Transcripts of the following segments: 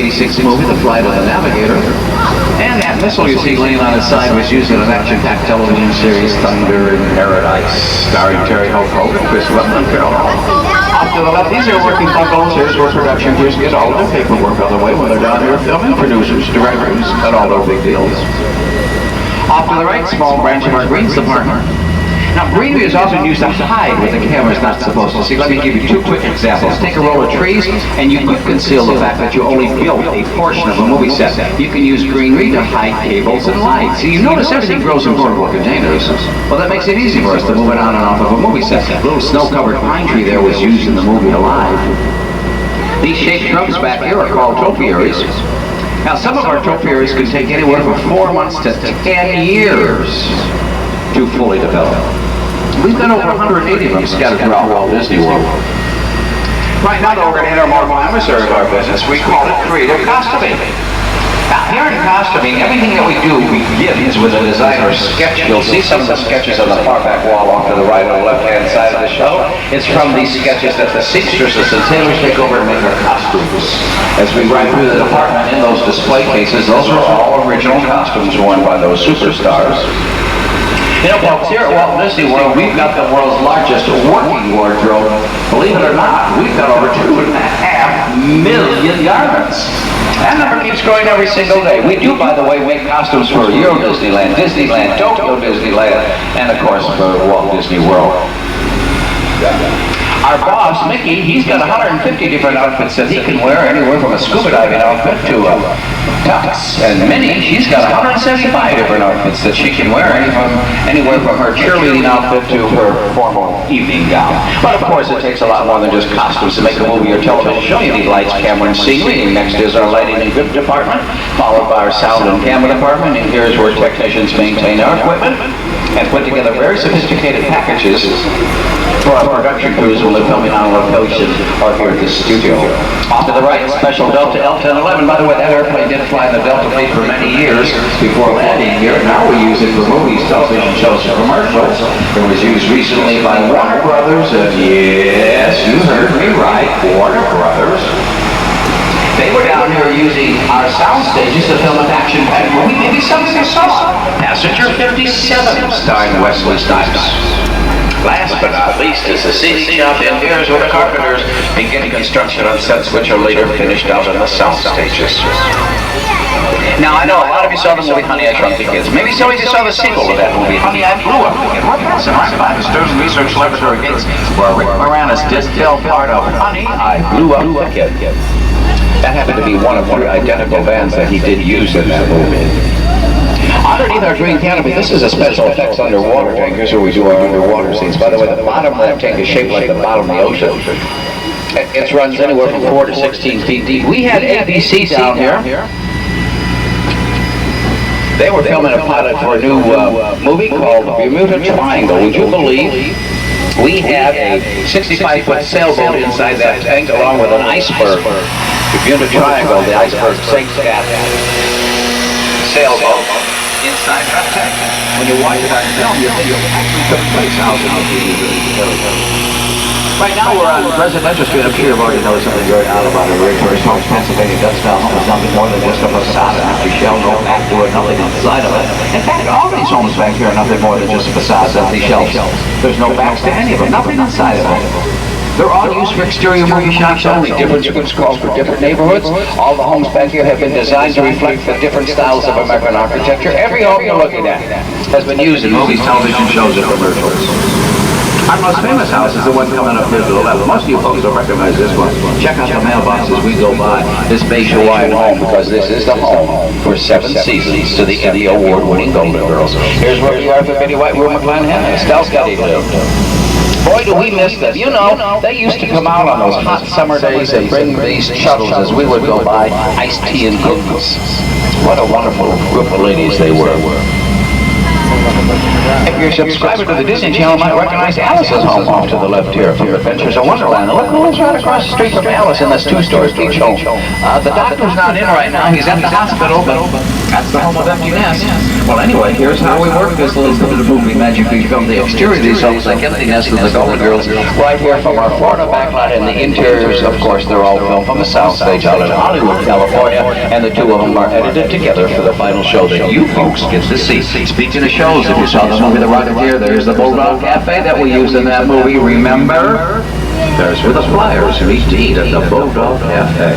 1986 movie, The Flight of the Navigator. And that missile you see laying on its side was used in an action-packed television series, Thunder in Paradise, starring Terry Hope and Chris Webber and Carol Hall. Off to the left, these are working bungalows. Here's where production crews get all their paperwork on the way when they're down here filming. Producers, directors, cut all their big deals. Off to the right, small branch of our greens department. Now, greenery is often used to hide what the camera's not supposed to see. Let me give you two quick examples. Take a roll of trees, and you could conceal the fact that you only built a portion of a movie set. You can use greenery to hide cables and lights. See, you notice everything grows in portable containers. Well, that makes it easy for us to move it on and off of a movie set. A little snow-covered pine tree there was used in the movie Alive. These shaped shrubs back here are called topiaries. Now, some of our topiaries can take anywhere from 4 months to 10 years to fully develop. We've got over 180 of them scattered throughout Walt Disney World. Right now, though, we're going to enter a more glamorous area of our business. We call it creative costuming. Now, here in costuming, everything that we do begins with a designer's sketch. You'll see some of the sketches on the far back wall off to the right or the left-hand side of the show. It's from these sketches that the seamstresses and tailors take over to make our costumes. As we ride through the department in those display cases, those are all original costumes worn by those superstars. You know, folks, here at Walt Disney World, we've got the world's largest working wardrobe. Believe it or not, we've got over 2.5 million garments. That number keeps growing every single day. We do, by the way, make costumes for Euro Disneyland, Disneyland, Tokyo Disneyland, and of course for Walt Disney World. Our boss, Mickey, he's got 150 different outfits that he can wear, anywhere from a scuba diving outfit to a tux. And Minnie, she's got 175 different outfits that she can wear, anywhere from her cheerleading outfit to her formal evening gown. But of course, it takes a lot more than just costumes to make a movie or television show. You need lights, camera, and scenery. Next is our lighting and grip department, followed by our sound and camera department. And here's where technicians maintain our equipment and put together very sophisticated packages for our production crews when they're filming on location or here at the studio. Off to the right, special Delta L-1011. By the way, that airplane did fly in the Delta fleet for many years before landing here. Now we use it for movies, television shows, and commercials. It was used recently by Warner Brothers, and yes, you heard me right, Warner Brothers. They were down here using our sound stages to film an action-packed movie. Maybe something you saw. Passenger 57, starring Wesley Snipes. Last but not least is the scenic shop in here's where the carpenters begin construction on sets which are later finished out on the sound stages. Now, I know a lot of you saw the movie Honey, I Shrunk the Kids. Maybe some of you saw the sequel to that movie, Honey, I Blew Up the Kid. We're passing right by the Stern Research Laboratory gates where Rick Moranis did tell part of Honey, I Blew Up the Kid. That happened to be one of the identical bands that he did use in that movie. Underneath our green canopy, this is a special effects underwater tank. Here's where we do our underwater scenes. By the way, the bottom of that tank is shaped like the bottom of the ocean. It runs anywhere from 4 to 16 feet deep. We had ABC down here. They were filming a pilot for a new movie called Bermuda Triangle. Would you believe we had a 65-foot sailboat inside that tank along with an iceberg? Bermuda Triangle, the iceberg sinks that sailboat inside that tank. When you watch it on film, you think it actually took place out in the Right now we're on Residential Street. I'm sure you've already noticed something very odd about it. Very tourist homes, Pennsylvania Dutch style home is nothing more than just a facade, an empty shell, no back door, nothing inside of it. In fact, all these homes back here are nothing more than just facades, empty shells. There's no backs to any of them, nothing inside of it. They're all used for exterior movie shots only. Different scripts called for different neighborhoods. All the homes back here have been designed to reflect the different styles of American architecture. Every home you're looking at has been used in movies, television shows, and commercials. Our most famous house is the one coming up here to the left. Most of you folks will recognize this one. Check out the mailbox as we go by this beige Hawaiian home, because this is the home for 7 seasons to the Emmy Award-winning Golden Girls. Here's where we are for Betty White, Rue McClanahan, and Estelle Scotty lived. Boy, do we miss them. You know, they used to come out on those hot summer days and bring these shuttles as we would go by, iced tea and cookies. What a wonderful group of ladies they were. If you're a subscriber to the Disney Channel, you might recognize Alice's home off to the left here from Adventures in Wonderland. Look who's right across the street from Alice in this two-story beach home. The doctor's not in right now. He's at the hospital, but that's the home of empty nest. Well, anyway, here's how we work this little bit of the movie magic. We film the exterior of these homes like empty nests of the Golden Girls right here from our Florida backlot, and the interiors, of course, they're all filmed from the South Stage out in Hollywood, California, and the two of them are edited together for the final show that you folks get to see. Speaking of shows, if you saw the movie The Rocketeer, there's the Bulldog Cafe that we used in that movie, remember? There's where the flyers meet to eat at the Bulldog Cafe.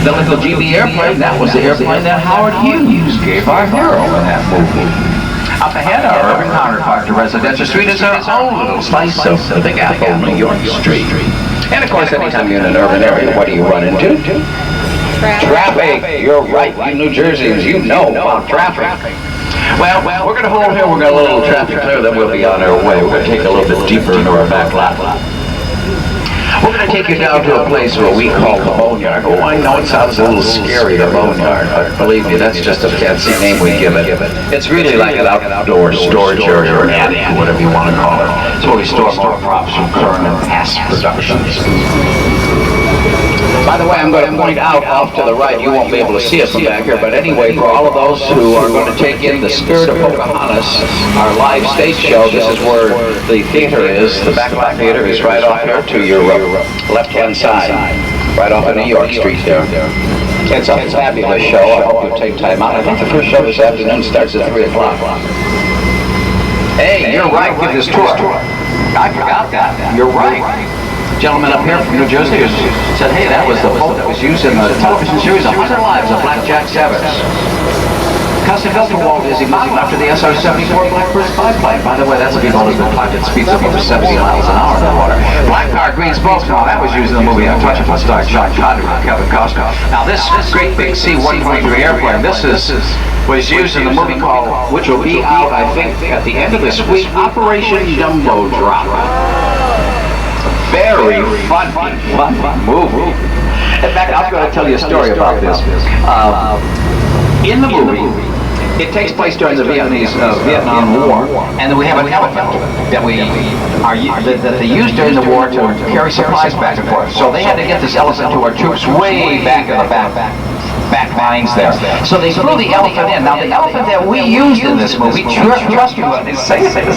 The little GB airplane, that was the airplane that Howard Hughes gave our hero in that movie. Up ahead, our urban counterpart to Residential Street is our own little slice of the Big Apple, New York Street. And of course, anytime you're in an urban area, what do you run into? Traffic. You're right. You New Jerseyans, you know about traffic. Well, we're going to hold here. We're going to let a little traffic clear, then we'll be on our way. We're going to take a little bit deeper into our back lot. We're going to take you down to a place where we call the Boneyard. Oh, I know it sounds a little scary, the Boneyard, but believe me, that's just a fancy name we give it. It's really like an outdoor storage area or an attic, whatever you want to call it. It's where we store more props from current and past productions. By the way, I'm going to point out off to the right, you won't be able to see it from back here, but anyway, for all of those who are going to take in the Spirit of Pocahontas, our live stage show, this is where the theater is. The Backlot Theater is right off here to your left-hand side, right off of New York Street there. It's a fabulous show. I hope you'll take time out. I think the first show this afternoon starts at 3 o'clock. Hey, you're right, give this tour. I forgot that. You're right. Gentleman up here from New Jersey said, hey, that was the boat that was used in the television series 100 Lives of Blackjack Sabbath. Custom built to Walt Disney, modeled after the SR-74 Blackbird biplane. By the way, that's a vehicle that's been clocked at speeds of over 70 miles an hour in the water. Black Car, green spokes, now that was used in the movie A Touch of a Star, John Connery and Kevin Costner. Now this great big C-123 airplane, was used in the movie called, which will be out, I think, at the end of this week, Operation Dumbo Drop. Very fun movie. In fact, I'm going to tell you a story about this. In the movie, it takes place during the Vietnam War, and we have an elephant that they used during the war to carry supplies back and forth. So they had to get this elephant to our troops way back in the back lines there. So they flew the elephant in. Now the elephant that we used in this movie, trust me when I say this,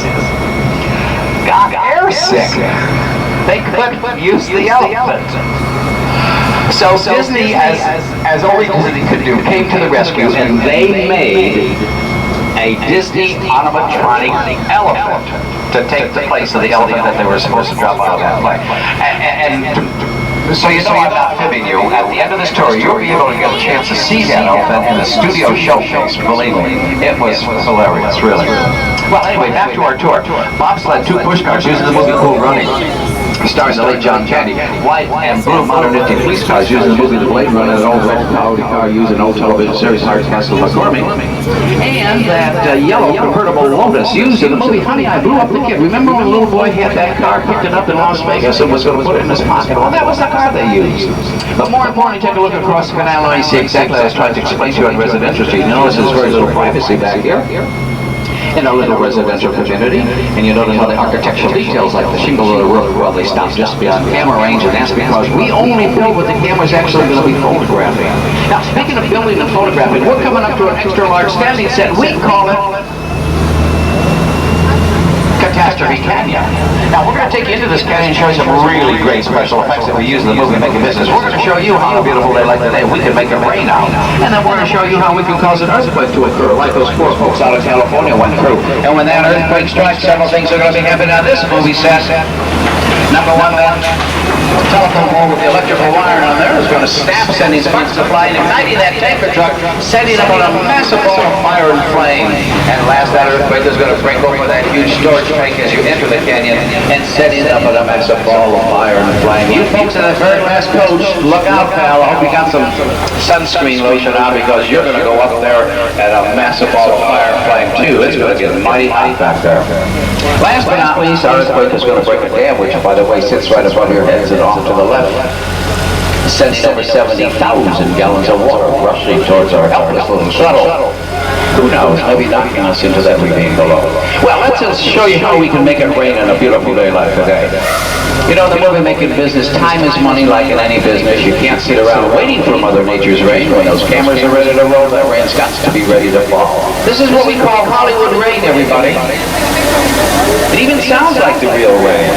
got airsick. They couldn't use the elephant. So Disney, as only Disney could do, came to the rescue, and they made a Disney animatronic elephant to take the place of the elephant that they were supposed to drop out of that plane. So you know I'm not fibbing you. At the end of this tour, you'll be able to get a chance to see that elephant in the studio showcase. Believe me, it was hilarious, really. Well, anyway, back to our tour. Bobsled 2 pushcars using the movie Cool Running. Stars the late John Candy. White and blue modern-lifting police cars using the movie The Blade Runner, an old red Audi car used in old television series Hard Castle McCormick. And that yellow convertible Lotus used in the movie Honey, I Blew Up the Kid. Remember when a little boy had that car, picked it up in Las Vegas and was going to put it in his pocket? Well, that was the car they used. But more importantly, take a look across the canal and you see exactly what I was trying to explain to you on Residential Street. You notice there's very little privacy back here in a little residential community, and you notice how the architectural details like the shingle of the roof, well, they stop just beyond camera range, and that's because we only build what the camera's actually going to be photographing. Now, speaking of building and photographing, we're coming up to an extra large standing set. We call it Catastrophe Canyon. Now, we're going to take you into this canyon and show you some really great special effects that we use in the movie making business. We're going to show you how beautiful they like today. We can make it rain out. And then we're going to show you how we can cause an earthquake to occur, like those poor folks out of California went through. And when that earthquake strikes, several things are going to be happening. Now, this movie set, number one, that telephone pole with the electrical wire on there is going to snap, sending sparks to fly and igniting that tanker truck, sending up on a massive ball of fire and flame. And last, that earthquake is going to break over that huge storage tank as you enter the canyon and setting up on a massive ball of fire and flame. You folks in the very last coach, look out, pal. I hope you got some sunscreen lotion on, because you're going to go up there at a massive ball of fire and flame too. It's going to get mighty hot back there. Last but not least, our earthquake is going to break a dam, which, by the way, sits right above your heads and off to the left, sending over 70,000 gallons of water rushing towards our helpless little shuttle. Who knows, maybe knocking us into that ravine below. Well, let's just show you how we can make it rain on a beautiful day like today. You know, in the movie-making business, time is money like in any business. You can't sit around waiting for Mother Nature's rain. When those cameras are ready to roll, that rain's got to be ready to fall. This is what we call Hollywood rain, everybody. It even sounds like the real rain.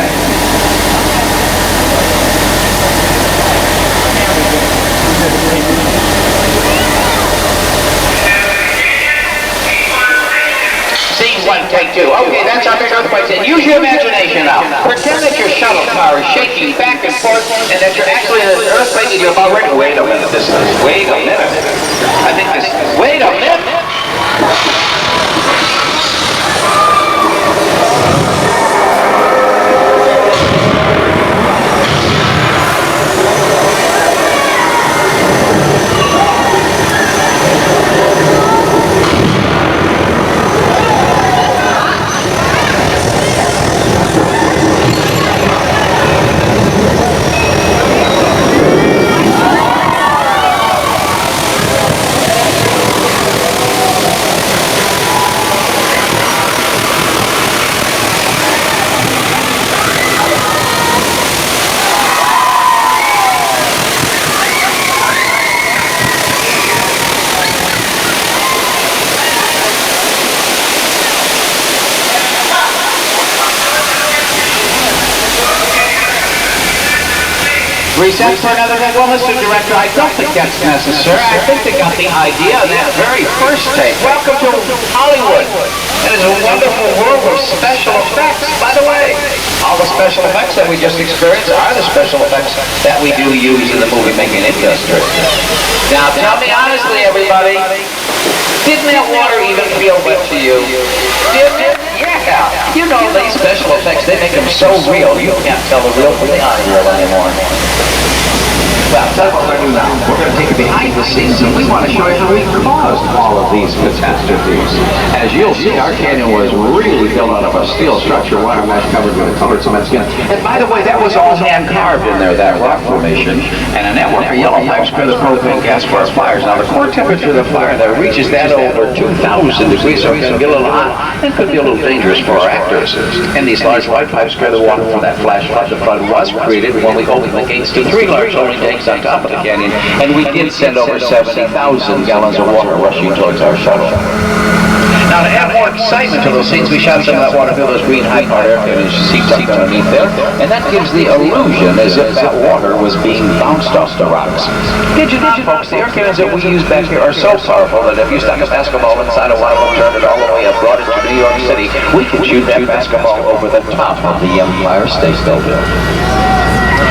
One, take two. Okay, that's our big earthquake. And use your imagination now. Pretend that your shuttle car is shaking back and forth and that you're actually in an earthquake and you're about ready. Wait a minute, wait a minute. I think this, wait a minute. Reset for another thing? Well, Mr. Director, I don't think that's necessary. I think they got the idea of that very first take. Welcome to Hollywood. It is a wonderful world of special effects. By the way, all the special effects that we just experienced are the special effects that we do use in the movie-making industry. Now, tell me honestly, everybody, didn't that water even feel wet to you? Didn't it? Yeah. You know, these special effects, they make them so real, you can't tell the real from the unreal anymore. Well, that's what we're going to do now. We're going to take you behind the scenes, and we want to show you how we caused all of these catastrophes. As you'll see, our canyon was really built out of a steel structure, wire mesh covered with a colored cement skin. And by the way, that was all hand-carved in there, that rock formation. And a network of yellow pipes for the propane gas for our fires. Now, the core temperature of the fire there reaches that over 2,000 degrees, so it can get a little hot and could be a little dangerous for our actors. And these large white pipes carry the water from that flash flood. The flood was created when we opened the gates to 3 large loading tanks on top of the canyon, and we did send over 70,000 gallons of water rushing towards our shuttle. Now, to add more excitement to those scenes, we shot some of that water through those green high-powered airplanes you see tucked underneath there, and that gives the illusion as if that water was being bounced off the rocks. Did you not, folks? The air cannons that we use back here are so powerful that if you stuck a basketball inside of one of them, turned it all the way up, brought it to New York City, we could shoot that basketball over the top of the Empire State Building.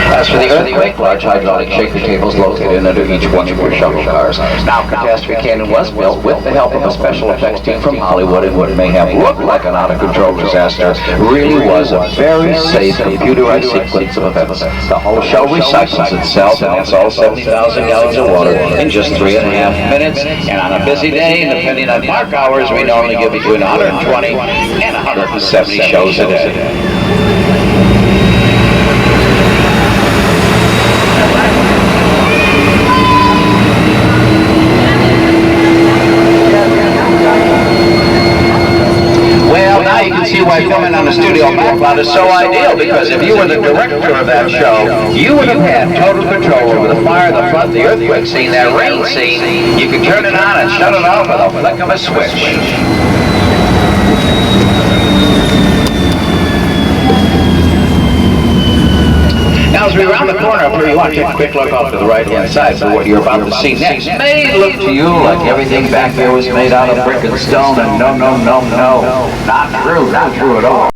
As for the earthquake, large hydraulic shaker tables located under each one of your shuttle cars. Now, Catastrophe Canyon was built with the help of a special effects team from Hollywood, and what may have looked like an out-of-control disaster really was a very safe computerized sequence of events. The whole show recycles itself, and it's all 70,000 gallons of water in just 3.5 minutes. And on a busy day, and depending on park hours, we normally get between 120 and 170 shows a day. You can see why filming on the studio backlot is so ideal, because if you were the director of that show, you would have had total control over the fire, the flood, the earthquake scene, that rain scene. You could turn it on and shut it off with a flick of a switch. Now, as we round the corner up here, you want to take a quick look off to the right-hand side for what you're about to see next. It may look to you like everything back here was made out of brick and stone, and no, not true at all.